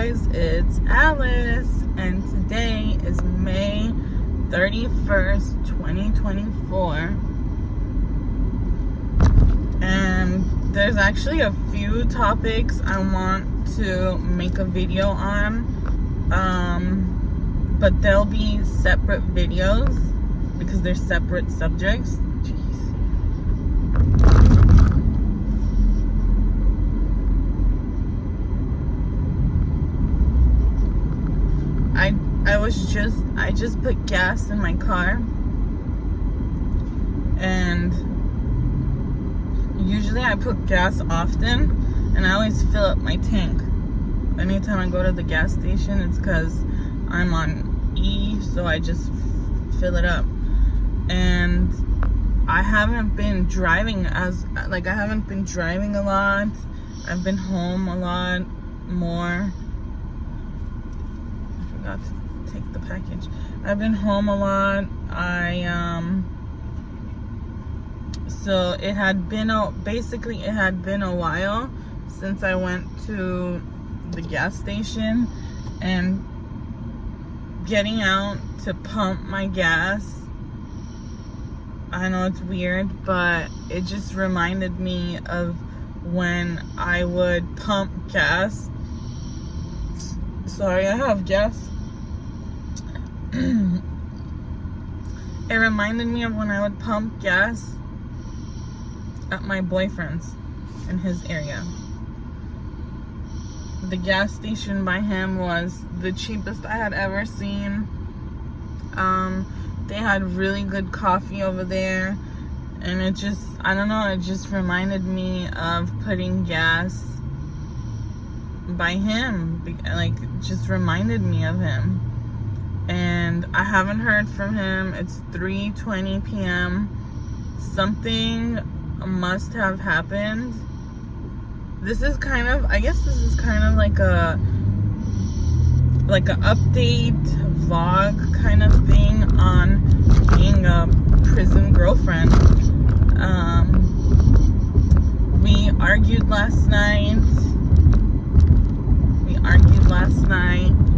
guys, it's Alice, and today is May 31st, 2024, and there's actually a few topics I want to make a video on, but they'll be separate videos because they're separate subjects. I just put gas in my car, and usually I put gas often, and I always fill up my tank. Anytime I go to the gas station, it's because I'm on E, so I just fill it up. And I haven't been driving a lot. I've been home a lot more. I forgot to take the package. I've been home a lot. So it had been a while since I went to the gas station, and getting out to pump my gas, I know it's weird, but it just reminded me of when I would pump gas. Sorry, I have gas. It reminded me of when I would pump gas at my boyfriend's in his area. The gas station by him was the cheapest I had ever seen. They had really good coffee over there, and it just reminded me of putting gas by him. Like, it just reminded me of him. And I haven't heard from him. It's 3:20 p.m. Something must have happened. This is kind of like a update vlog kind of thing on being a prison girlfriend. We argued last night,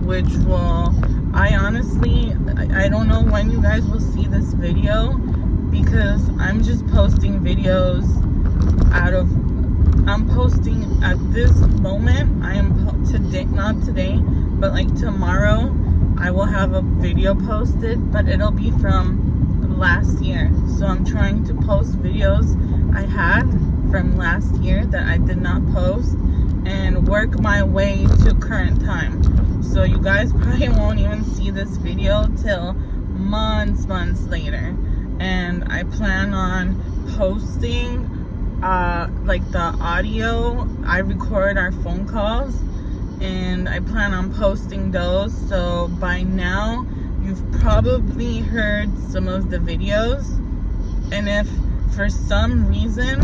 which I don't know when you guys will see this video, because I'm just posting videos I'm posting at this moment. Not today, but like tomorrow, I will have a video posted, but it'll be from last year. So I'm trying to post videos I had from last year that I did not post, and work my way to current time. So you guys probably won't even see this video till months later. And I plan on posting the audio. I record our phone calls, and I plan on posting those. So by now you've probably heard some of the videos, and if for some reason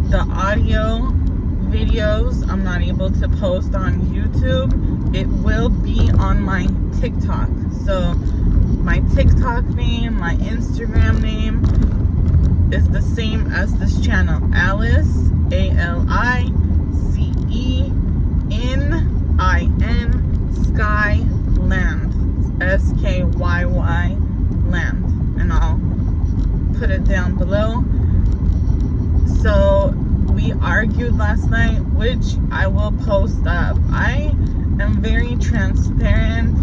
the audio videos I'm not able to post on YouTube, it will be on my TikTok. So my TikTok name, my Instagram name is the same as this channel, Alice, ALICENIN, Skyland, SKYY land, and I'll put it down below. So we argued last night, which I will post up. I am very transparent.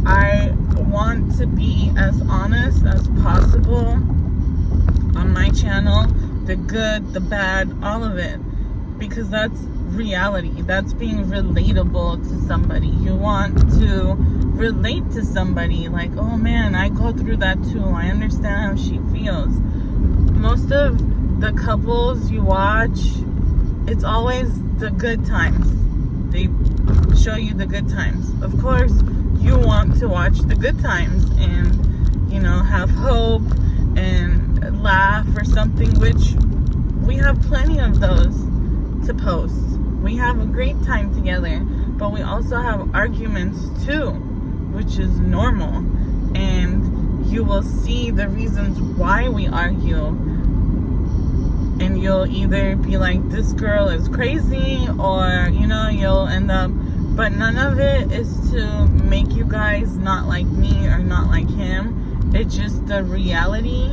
I want to be as honest as possible on my channel, the good, the bad, all of it, because that's reality. That's being relatable to somebody. You want to relate to somebody, like, oh man, I go through that too, I understand how she feels. Most of the couples you watch, it's always the good times. They show you the good times. Of course, you want to watch the good times and, have hope and laugh or something, which we have plenty of those to post. We have a great time together, but we also have arguments too, which is normal. And you will see the reasons why we argue, and you'll either be like, this girl is crazy, or you'll end up, but none of it is to make you guys not like me or not like him. It's just the reality,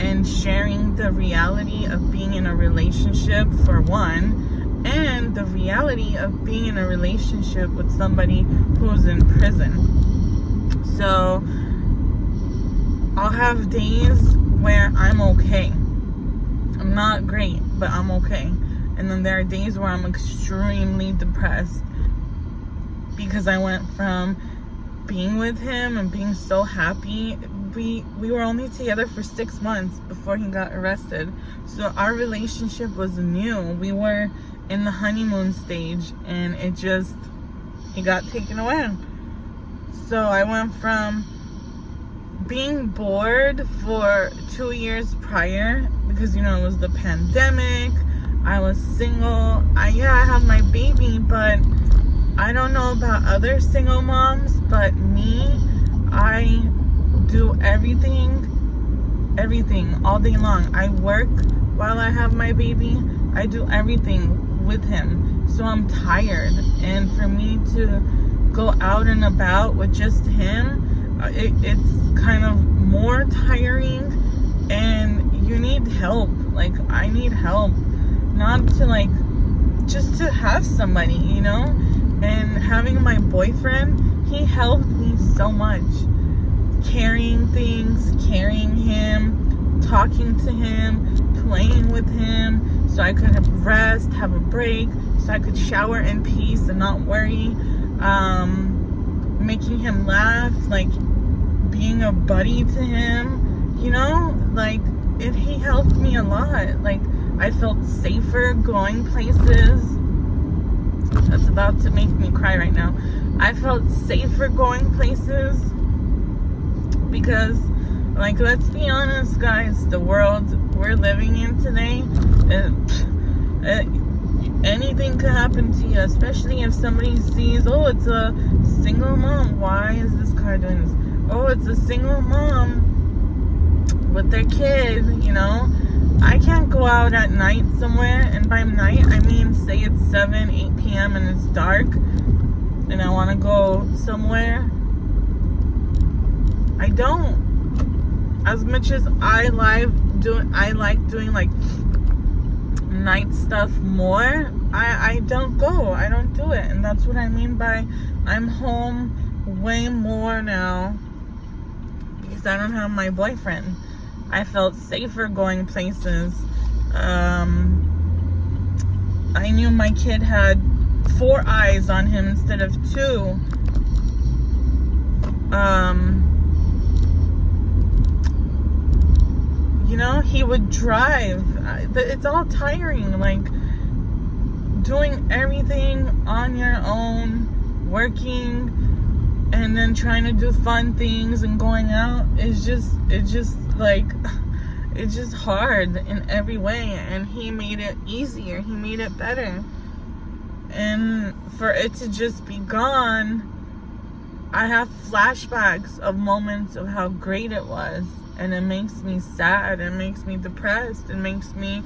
and sharing the reality of being in a relationship, for one, and the reality of being in a relationship with somebody who's in prison. So I'll have days where I'm okay. I'm not great, but I'm okay. And then there are days where I'm extremely depressed because I went from being with him and being so happy. We were only together for 6 months before he got arrested. So our relationship was new. We were in the honeymoon stage, and it got taken away. So I went from being bored for 2 years prior because, it was the pandemic. I was single. I have my baby, but I don't know about other single moms, but me, I do everything all day long. I work while I have my baby. I do everything with him. So I'm tired. And for me to go out and about with just him, it's kind of more tiring. And you need help. Like, I need help. Not to, just to have somebody, And having my boyfriend, he helped me so much. Carrying things, carrying him, talking to him, playing with him, so I could rest, have a break, so I could shower in peace and not worry. Making him laugh, being a buddy to him, he helped me a lot. I felt safer going places. That's about to make me cry right now. I felt safer going places because, let's be honest, guys, the world we're living in today, anything could happen to you, especially if somebody sees, oh, it's a single mom. Why is this car doing this? Oh, it's a single mom with their kid, I can't go out at night somewhere, and by night, I mean, say it's 7, 8 p.m. and it's dark, and I want to go somewhere. I don't. As much as I like doing, night stuff more, I don't go. I don't do it. And that's what I mean by I'm home way more now because I don't have my boyfriend. I felt safer going places. I knew my kid had 4 eyes on him instead of 2. He would drive. It's all tiring, doing everything on your own, working, and then trying to do fun things and going out. It's just hard in every way, and he made it easier. He made it better. And for it to just be gone, I have flashbacks of moments of how great it was, and it makes me sad. It makes me depressed. It makes me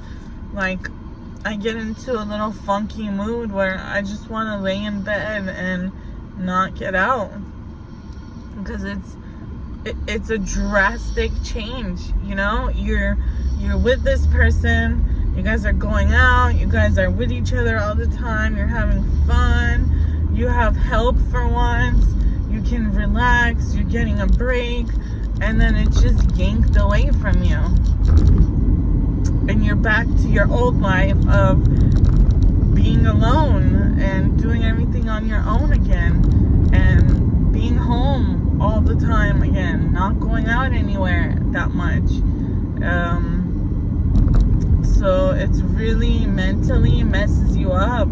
I get into a little funky mood where I just want to lay in bed and not get out, because it's a drastic change. You're with this person, you guys are going out, you guys are with each other all the time, you're having fun, you have help for once, you can relax, you're getting a break, and then it's just yanked away from you, and you're back to your old life of being alone and doing everything on your own again, and being home all the time again, not going out anywhere that much. So it's really mentally messes you up.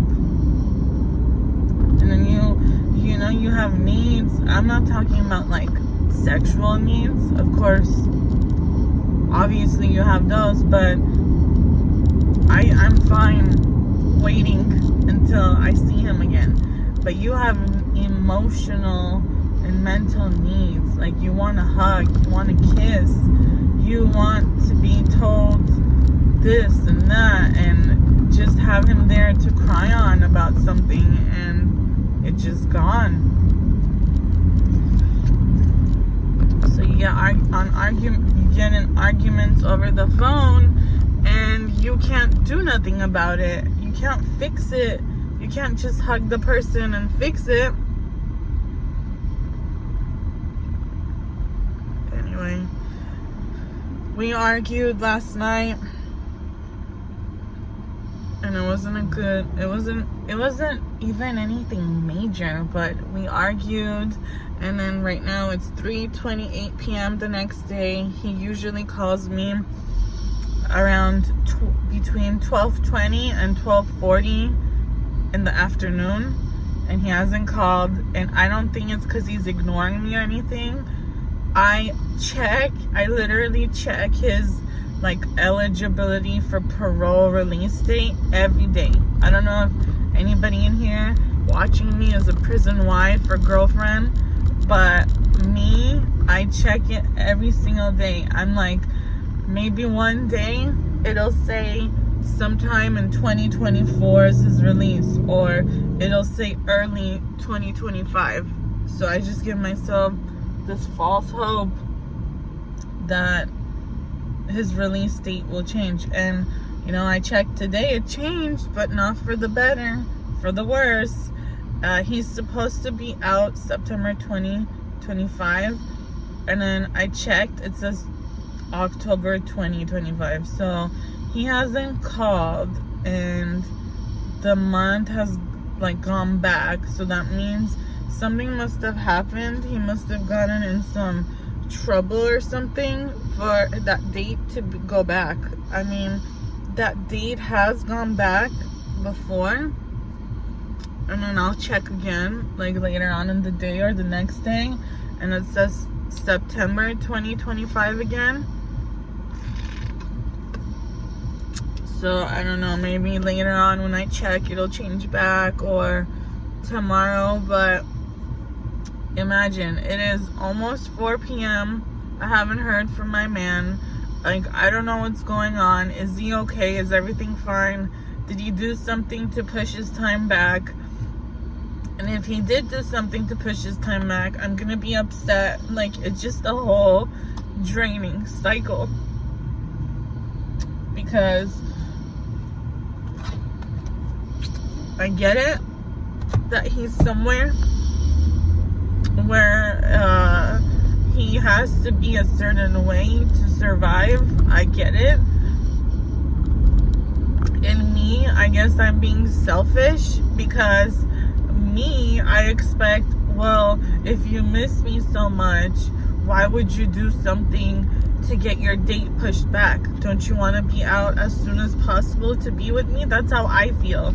And then you have needs. I'm not talking about sexual needs. Of course, obviously you have those, but I'm fine waiting until I see him again. But you have emotional and mental needs. You want to hug, you want to kiss, you want to be told this and that, and just have him there to cry on about something. And get in arguments over the phone, and you can't do nothing about it. You can't fix it. You can't just hug the person and fix it. Anyway, we argued last night, and it wasn't even anything major, but we argued. And then right now it's 3:28 p.m. the next day. He usually calls me around between 12:20 and 12:40 in the afternoon, and he hasn't called. And I don't think it's because he's ignoring me or anything. I literally check his like eligibility for parole release date every day. I don't know if anybody in here watching me is a prison wife or girlfriend, but me, I check it every single day. I'm like, maybe one day it'll say sometime in 2024 is his release, or it'll say early 2025. So I just give myself this false hope that his release date will change. And you know, I checked today, it changed, but not for the better, for the worse. He's supposed to be out September 2025, and then I checked, it says October 2025. So he hasn't called, and the month has like gone back. So that means something must have happened. He must have gotten in some trouble or something for that date to go back. I mean, that date has gone back before, and then I'll check again like later on in the day or the next day, and it says September 2025 again. So I don't know, maybe later on when I check it'll change back, or tomorrow. But imagine, it is almost 4 p.m. I haven't heard from my man. Like, I don't know what's going on. Is he okay? Is everything fine? Did he do something to push his time back? And if he did do something to push his time back, I'm gonna be upset. Like, it's just a whole draining cycle. Because I get it that he's somewhere where he has to be a certain way to survive. I get it. In me, I guess I'm being selfish, because me, I expect, well, if you miss me so much, why would you do something to get your date pushed back? Don't you want to be out as soon as possible to be with me? That's how I feel.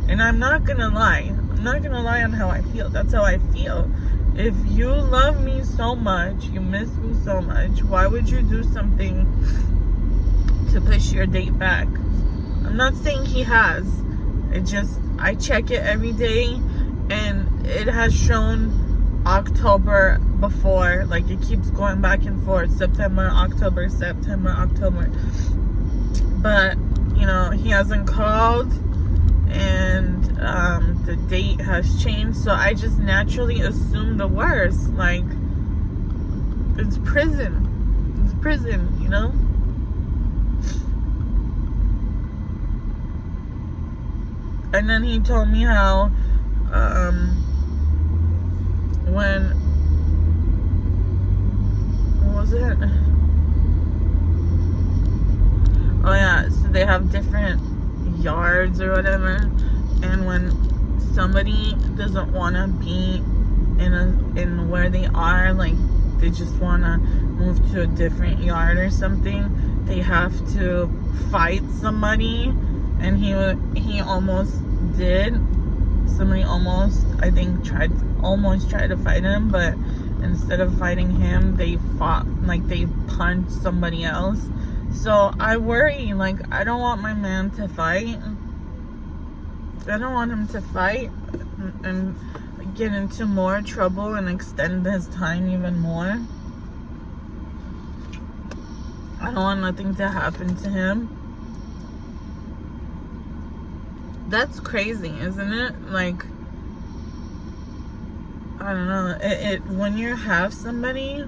And I'm not gonna lie. I'm not gonna lie on how I feel. That's how I feel. If you love me so much, you miss me so much, why would you do something to push your date back? I'm not saying he has. I check it every day, and it has shown October before. Like, it keeps going back and forth. September, October, September, October. But, you know, he hasn't called, and the date has changed. So I just naturally assume the worst. Like, it's prison. It's prison, you know? And then he told me how what was it? Oh yeah, so they have different yards or whatever, and when somebody doesn't want to be in where they are, like they just want to move to a different yard or something, they have to fight somebody. And he almost did. Somebody almost, I think, tried to fight him, but instead of fighting him, they fought, like they punched somebody else. So I worry, like, I don't want my man to fight. I don't want him to fight and get into more trouble and extend his time even more. I don't want nothing to happen to him. That's crazy, isn't it? Like, I don't know. When you have somebody,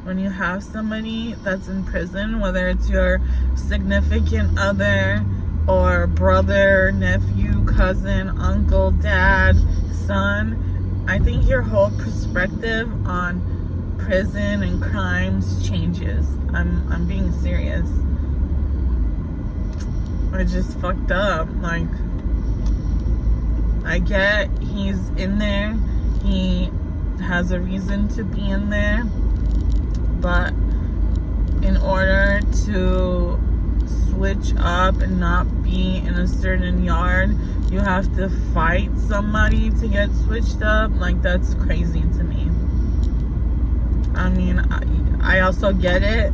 when you have somebody that's in prison, whether it's your significant other or brother, nephew, cousin, uncle, dad, son, I think your whole perspective on prison and crimes changes. I'm being serious. It's just fucked up. Like, I get he's in there, he has a reason to be in there, but in order to switch up and not be in a certain yard, you have to fight somebody to get switched up. Like, that's crazy to me. I mean, I also get it.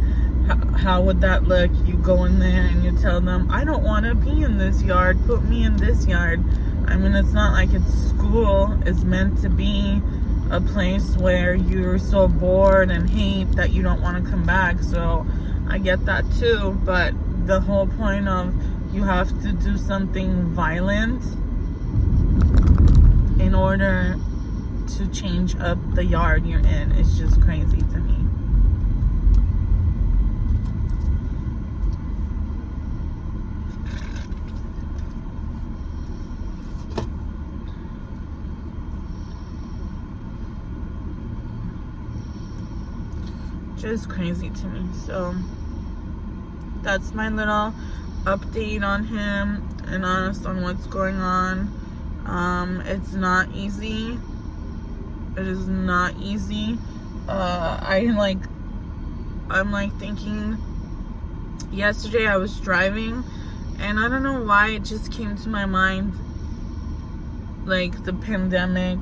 How would that look? You go in there and you tell them, I don't want to be in this yard, put me in this yard. I mean, it's not like it's school. It's meant to be a place where you're so bored and hate that you don't want to come back. So I get that too, but the whole point of you have to do something violent in order to change up the yard you're in is just crazy to me. Just crazy to me. So that's my little update on him and honest on what's going on. It's not easy. It is not easy. I'm thinking, yesterday I was driving and I don't know why it just came to my mind, like the pandemic,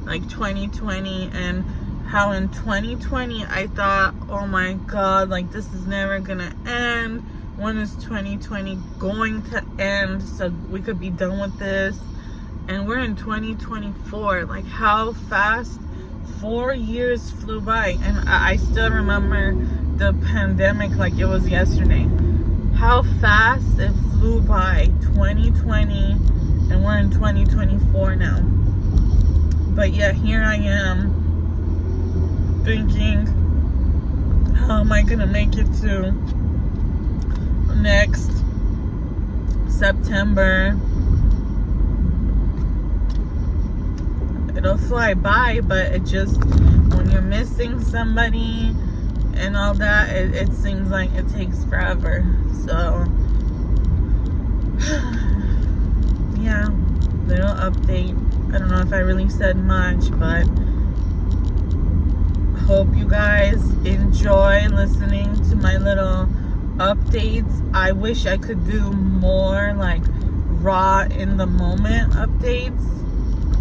like 2020, and how in 2020 I thought, oh my god, like this is never gonna end. When is 2020 going to end so we could be done with this? And we're in 2024. Like, how fast 4 years flew by, and I still remember the pandemic like it was yesterday. How fast it flew by. 2020, and we're in 2024 now. But yet here I am thinking, how am I gonna make it to next September? It'll fly by, but it just, when you're missing somebody and all that, it seems like it takes forever. So yeah, little update. I don't know if I really said much, but hope you guys enjoy listening to my little updates. I wish I could do more like raw in the moment updates,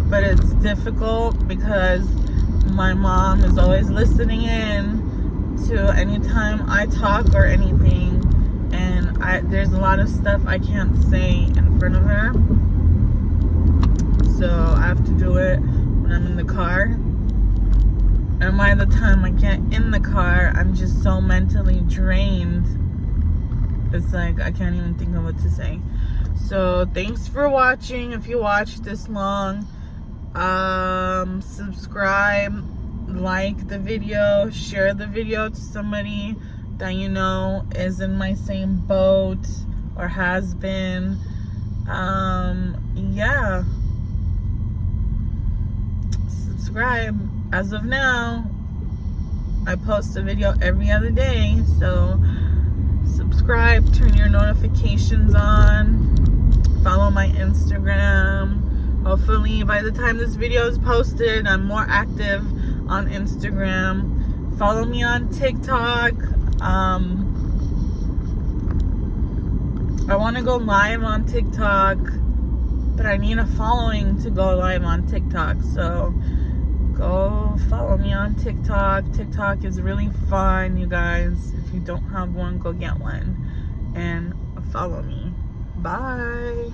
but it's difficult because my mom is always listening in to anytime I talk or anything, and there's a lot of stuff I can't say in front of her, so I have to do it when I'm in the car. And by the time I get in the car, I'm just so mentally drained. It's like I can't even think of what to say. So thanks for watching. If you watched this long, subscribe, like the video, share the video to somebody that you know is in my same boat or has been. Yeah, subscribe. As of now, I post a video every other day, so subscribe, turn your notifications on, follow my Instagram. Hopefully by the time this video is posted, I'm more active on Instagram. Follow me on TikTok. I want to go live on TikTok, but I need a following to go live on TikTok, so go follow me on TikTok. TikTok is really fun, you guys. If you don't have one, go get one and follow me. Bye.